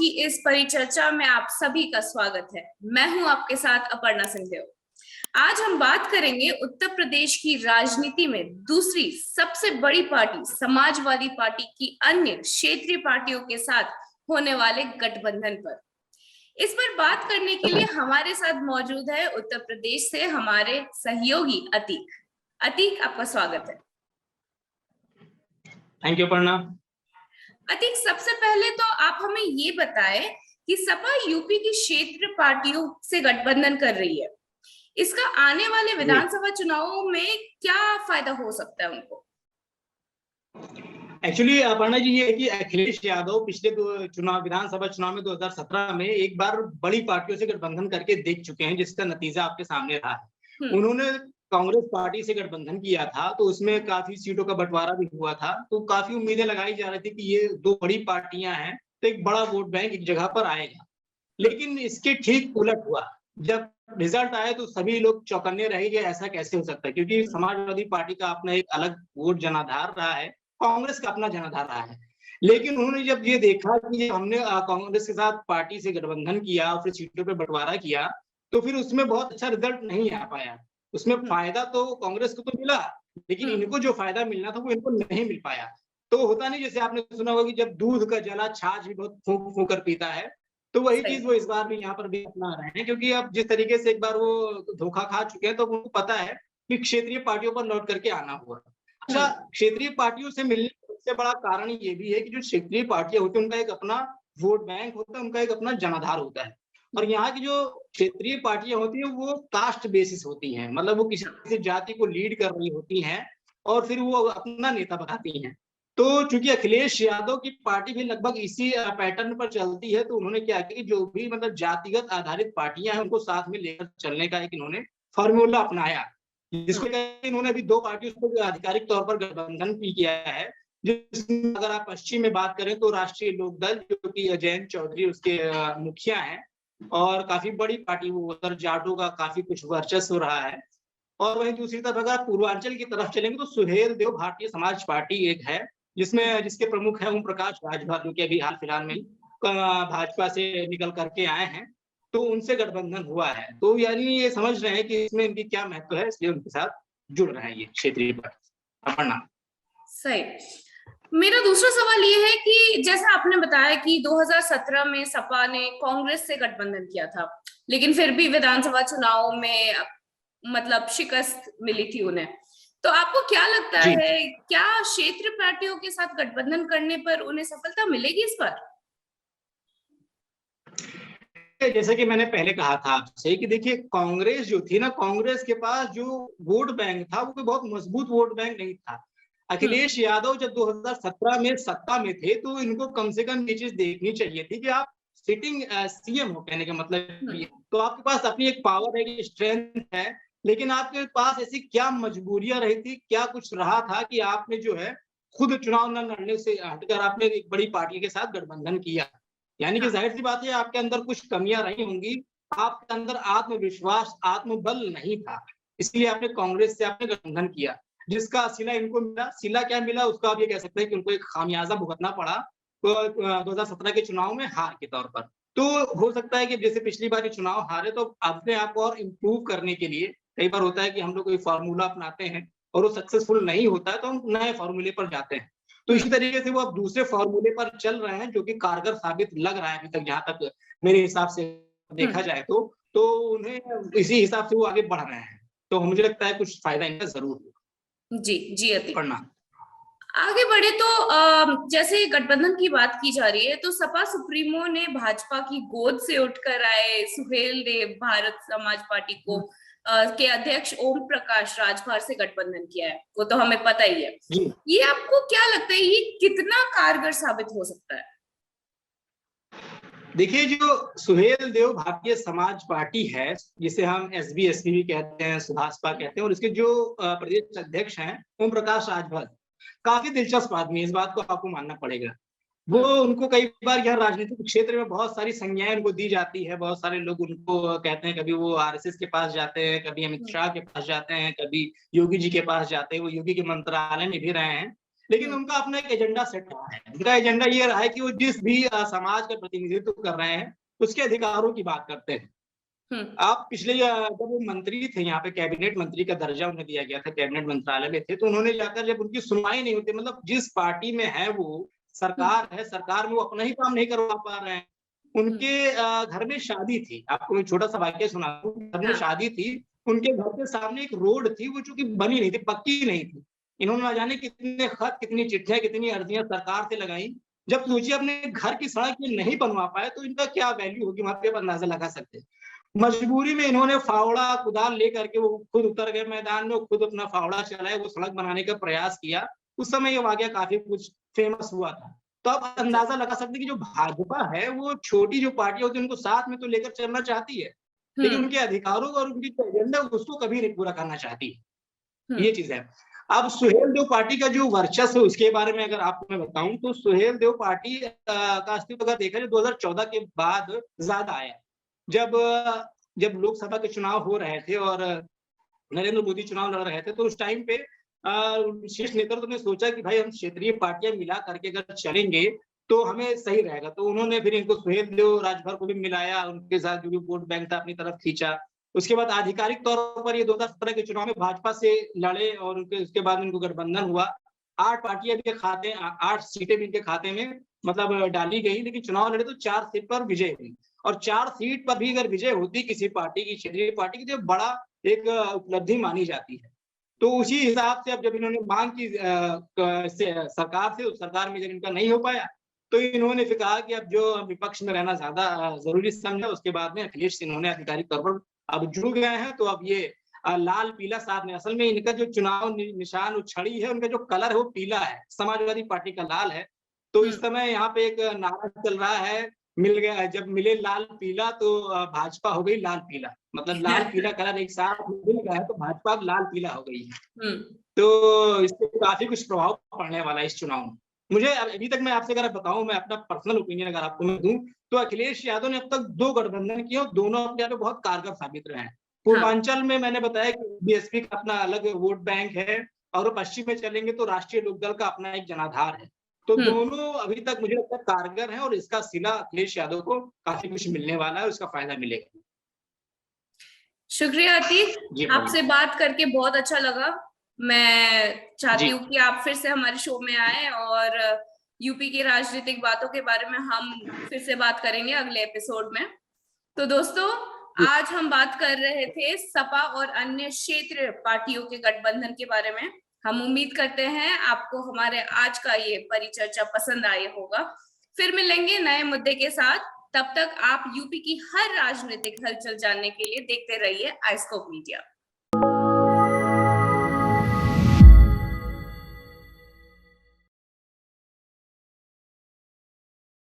की इस परिचर्चा में आप सभी का स्वागत है। मैं हूं आपके साथ अपर्णा सिंहदेव। आज हम बात करेंगे उत्तर प्रदेश की राजनीति में दूसरी सबसे बड़ी पार्टी समाजवादी पार्टी की अन्य क्षेत्रीय पार्टियों के साथ होने वाले गठबंधन पर। इस पर बात करने के लिए हमारे साथ मौजूद है उत्तर प्रदेश से हमारे सहयोगी अतीक। अतीक, आपका स्वागत है। Thank you Aparna. अतीक, सबसे पहले तो आप हमें ये बताएं कि सपा यूपी की क्षेत्र पार्टियों से गठबंधन कर रही है, इसका आने वाले विधानसभा चुनावों में क्या फायदा हो सकता है उनको? एक्चुअली अपर्णा जी, ये है कि अखिलेश यादव पिछले विधानसभा चुनाव में 2017 में एक बार बड़ी पार्टियों से गठबंधन करके देख चुके हैं, जिसका नतीजा आपके सामने रहा है। उन्होंने कांग्रेस पार्टी से गठबंधन किया था, तो उसमें काफी सीटों का बंटवारा भी हुआ था, तो काफी उम्मीदें लगाई जा रही थी कि ये दो बड़ी पार्टियां हैं तो एक बड़ा वोट बैंक एक जगह पर आएगा। लेकिन इसके ठीक उलट हुआ। जब रिजल्ट आए तो सभी लोग चौकन्ने रहे कि ऐसा कैसे हो सकता है, क्योंकि समाजवादी पार्टी का अपना एक अलग वोट जनाधार रहा है, कांग्रेस का अपना जनाधार रहा है। लेकिन उन्होंने जब ये देखा कि हमने कांग्रेस के साथ पार्टी से गठबंधन किया और फिर सीटों पे बंटवारा किया, तो फिर उसमें बहुत अच्छा रिजल्ट नहीं आ पाया। उसमें फायदा तो कांग्रेस को तो मिला, लेकिन इनको जो फायदा मिलना था वो इनको नहीं मिल पाया। तो होता नहीं, जैसे आपने सुना होगा कि जब दूध का जला छाछ भी बहुत फूंक फूंक कर पीता है, तो वही चीज वो इस बार भी यहाँ पर भी अपना रहे हैं। क्योंकि अब जिस तरीके से एक बार वो धोखा खा चुके हैं, तो उनको पता है कि क्षेत्रीय पार्टियों पर लौट करके आना हुआ। अच्छा, क्षेत्रीय पार्टियों से मिलने का सबसे बड़ा कारण ये भी है कि जो क्षेत्रीय पार्टियां होती है उनका एक अपना वोट बैंक होता है, उनका एक अपना जनाधार होता है। और यहाँ की जो क्षेत्रीय पार्टियां होती है वो कास्ट बेसिस होती हैं, मतलब वो किसी जाति को लीड कर रही होती हैं और फिर वो अपना नेता बनाती हैं। तो चूंकि अखिलेश यादव की पार्टी भी लगभग इसी पैटर्न पर चलती है, तो उन्होंने क्या किया कि जो भी मतलब जातिगत आधारित पार्टियां हैं उनको साथ में लेकर चलने का एक इन्होंने फॉर्मूला अपनाया, जिसको इन्होंने अभी दो पार्टियों से आधिकारिक तौर पर गठबंधन भी किया है। जिसमें अगर आप पश्चिम में बात करें तो राष्ट्रीय लोकदल, जो कि जयंत चौधरी उसके मुखिया हैं, और काफी बड़ी पार्टी, वो उधर जाटों का काफी कुछ वर्चस्व रहा है। और वहीं दूसरी तरफ अगर पूर्वांचल की तरफ चलेंगे तो सुहेल देव भारतीय समाज पार्टी एक है, जिसके प्रमुख है ओम प्रकाश राजभर, जो कि अभी हाल फिलहाल में भाजपा से निकल करके आए हैं, तो उनसे गठबंधन हुआ है। तो यानी ये समझ रहे हैं कि इसमें इनकी क्या महत्व है, इसलिए उनके साथ जुड़ रहे हैं ये क्षेत्रीय पार्टी। सही। मेरा दूसरा सवाल ये है कि जैसा आपने बताया कि 2017 में सपा ने कांग्रेस से गठबंधन किया था, लेकिन फिर भी विधानसभा चुनाव में मतलब शिकस्त मिली थी उन्हें। तो आपको क्या लगता है, क्या क्षेत्र पार्टियों के साथ गठबंधन करने पर उन्हें सफलता मिलेगी इस बार? जैसे कि मैंने पहले कहा था आपसे कि देखिए, कांग्रेस जो थी ना, कांग्रेस के पास जो वोट बैंक था वो कोई बहुत मजबूत वोट बैंक नहीं था। अखिलेश यादव जब 2017 में सत्ता में थे तो इनको कम से कम ये चीज देखनी चाहिए थी कि आप सिटिंग सीएम हो, कहने का मतलब ये, तो आपके पास अपनी एक पावर है, स्ट्रेंथ है, लेकिन आपके पास ऐसी क्या मजबूरियां रही थी, क्या कुछ रहा था कि आपने जो है खुद चुनाव न लड़ने से हटकर आपने एक बड़ी पार्टी के साथ गठबंधन किया। यानी कि जाहिर सी बात है आपके अंदर कुछ कमियां रही होंगी, आपके अंदर आत्मविश्वास, आत्मबल नहीं था, इसलिए आपने कांग्रेस से आपने गठबंधन किया, जिसका सिला इनको मिला। सिला क्या मिला उसका आप ये कह सकते हैं कि उनको एक खामियाजा भुगतना पड़ा 2017 के चुनाव में हार के तौर पर। तो हो सकता है कि जैसे पिछली बार चुनाव हारे, तो अपने आप को और इम्प्रूव करने के लिए कई बार होता है कि हम लोग कोई फॉर्मूला अपनाते हैं और वो सक्सेसफुल नहीं होता है, तो हम नए फॉर्मूले पर जाते हैं। तो इसी तरीके से वो अब दूसरे फॉर्मूले पर चल रहे हैं, जो कि कारगर साबित लग रहा है अभी तक, जहां तक मेरे हिसाब से देखा जाए तो उन्हें इसी हिसाब से वो आगे बढ़ रहे हैं। तो मुझे लगता है कुछ फायदा इनका जरूर होगा। जी अति आगे बढ़े तो जैसे गठबंधन की बात की जा रही है, तो सपा सुप्रीमो ने भाजपा की गोद से उठकर आए सुहेल देव भारत समाज पार्टी को के अध्यक्ष ओम प्रकाश राजभर से गठबंधन किया है, वो तो हमें पता ही है। ये आपको क्या लगता है, ये कितना कारगर साबित हो सकता है? देखिए, जो सुहेल देव भारतीय समाज पार्टी है, जिसे हम एसबी भी कहते हैं, सुभाषपा कहते हैं, और इसके जो प्रदेश अध्यक्ष हैं ओम प्रकाश राजभर, काफी दिलचस्प आदमी है, इस बात को आपको मानना पड़ेगा। वो उनको कई बार यह राजनीतिक क्षेत्र में बहुत सारी संज्ञाएं उनको दी जाती है, बहुत सारे लोग उनको कहते हैं, कभी वो आरएसएस के पास जाते हैं, कभी अमित शाह के पास जाते हैं, कभी योगी जी के पास जाते हैं, वो योगी के मंत्रालय में भी रहे हैं। लेकिन उनका अपना एक एजेंडा सेट रहा है। उनका एजेंडा ये रहा है कि वो जिस भी समाज का प्रतिनिधित्व कर रहे हैं उसके अधिकारों की बात करते हैं। आप पिछले जब वो मंत्री थे, यहाँ पे कैबिनेट मंत्री का दर्जा उन्हें दिया गया था, कैबिनेट मंत्रालय में थे, तो उन्होंने जाकर जब उनकी सुनवाई नहीं होती, मतलब जिस पार्टी में है वो सरकार है, सरकार में वो अपना ही काम नहीं करवा पा रहे हैं। उनके घर में शादी थी, आपको एक छोटा सा वाक्य सुनाऊं। घर में शादी थी, उनके घर के सामने एक रोड थी, वो चूंकि बनी नहीं थी, पक्की नहीं थी। इन्होंने ना जाने कितने खत, कितनी चिट्ठियां, कितनी अर्जियां सरकार से लगाई। जब सोचिए अपने घर की सड़क ये नहीं बनवा पाए तो इनका क्या वैल्यू होगी, वहां पे आप अंदाजा लगा सकते हैं। मजबूरी में इन्होंने फावड़ा कुदाल लेकर के वो खुद उतर गए मैदान में, खुद अपना फावड़ा चलाए, वो सड़क बनाने का प्रयास किया। उस समय ये वाकया काफी कुछ फेमस हुआ था। तो आप अंदाजा लगा सकते हैं कि जो भाजपा है वो छोटी जो पार्टी होती है उनको साथ में तो लेकर चलना चाहती है, लेकिन उनके अधिकारों और उनकी जो एजेंडा उसको कभी नहीं पूरा करना चाहती। ये चीज है। अब सुहेलदेव पार्टी का जो वर्चस्व है उसके बारे में अगर आपको मैं बताऊं तो सुहेलदेव पार्टी का अस्तित्व अगर देखा जाए 2014 के बाद ज्यादा आया। जब लोकसभा के चुनाव हो रहे थे और नरेंद्र मोदी चुनाव लड़ रहे थे, तो उस टाइम पे शीर्ष नेतृत्व ने सोचा कि भाई हम क्षेत्रीय पार्टियां मिला करके अगर चलेंगे तो हमें सही रहेगा। तो उन्होंने फिर इनको सुहेलदेव राजभर को भी मिलाया, उनके साथ जो भी वोट बैंक था अपनी तरफ खींचा। उसके बाद आधिकारिक तौर पर ये 2017 के चुनाव में भाजपा से लड़े और उसके बाद उनको गठबंधन हुआ। 8 पार्टियां इनके खाते, 8 सीटें भी इनके खाते में मतलब डाली गई, लेकिन चुनाव लड़े तो 4 सीट पर विजय हुई। और 4 सीट पर भी अगर विजय होती किसी पार्टी की, क्षेत्रीय पार्टी की, तो बड़ा एक उपलब्धि मानी जाती है। तो उसी हिसाब से अब जब इन्होंने मांग की सरकार से, उस सरकार में जब इनका नहीं हो पाया तो इन्होंने फिर कहा कि अब जो विपक्ष में रहना ज्यादा जरूरी समझा। उसके बाद में अखिलेश इन्होंने आधिकारिक तौर पर अब जुड़ गए हैं। तो अब ये लाल पीला साथ में, असल में इनका जो चुनाव निशान, वो छड़ी है, उनका जो कलर है वो पीला है, समाजवादी पार्टी का लाल है। तो इस समय यहाँ पे एक नारा चल रहा है, मिल गया, जब मिले लाल पीला तो भाजपा हो गई लाल पीला, मतलब लाल पीला कलर एक साथ मिल गया है तो भाजपा लाल पीला हो गई है। तो इससे काफी कुछ प्रभाव पड़ने वाला है इस चुनाव में। मुझे अभी तक मैं आपसे अगर बताऊं, मैं अपना पर्सनल ओपिनियन अगर आपको मैं दूं, तो अखिलेश यादव ने अब तक 2 गठबंधन किए और दोनों अपने आप में बहुत कारगर साबित रहे हैं। पूर्वांचल में मैंने बताया कि बीएसपी का अपना अलग वोट बैंक है, और पश्चिम में चलेंगे तो राष्ट्रीय लोकदल का अपना एक जनाधार है। तो दोनों अभी तक मुझे लगता है कारगर हैं और इसका सिला अखिलेश यादव को काफी कुछ मिलने वाला है, उसका फायदा मिलेगा। शुक्रिया अतीक, आपसे बात करके बहुत अच्छा लगा। मैं चाहती हूँ कि आप फिर से हमारे शो में आए और यूपी की राजनीतिक बातों के बारे में हम फिर से बात करेंगे अगले एपिसोड में। तो दोस्तों, आज हम बात कर रहे थे सपा और अन्य क्षेत्रीय पार्टियों के गठबंधन के बारे में। हम उम्मीद करते हैं आपको हमारे आज का ये परिचर्चा पसंद आया होगा। फिर मिलेंगे नए मुद्दे के साथ। तब तक आप यूपी की हर राजनीतिक हलचल जानने के लिए देखते रहिए आइस्कोप मीडिया।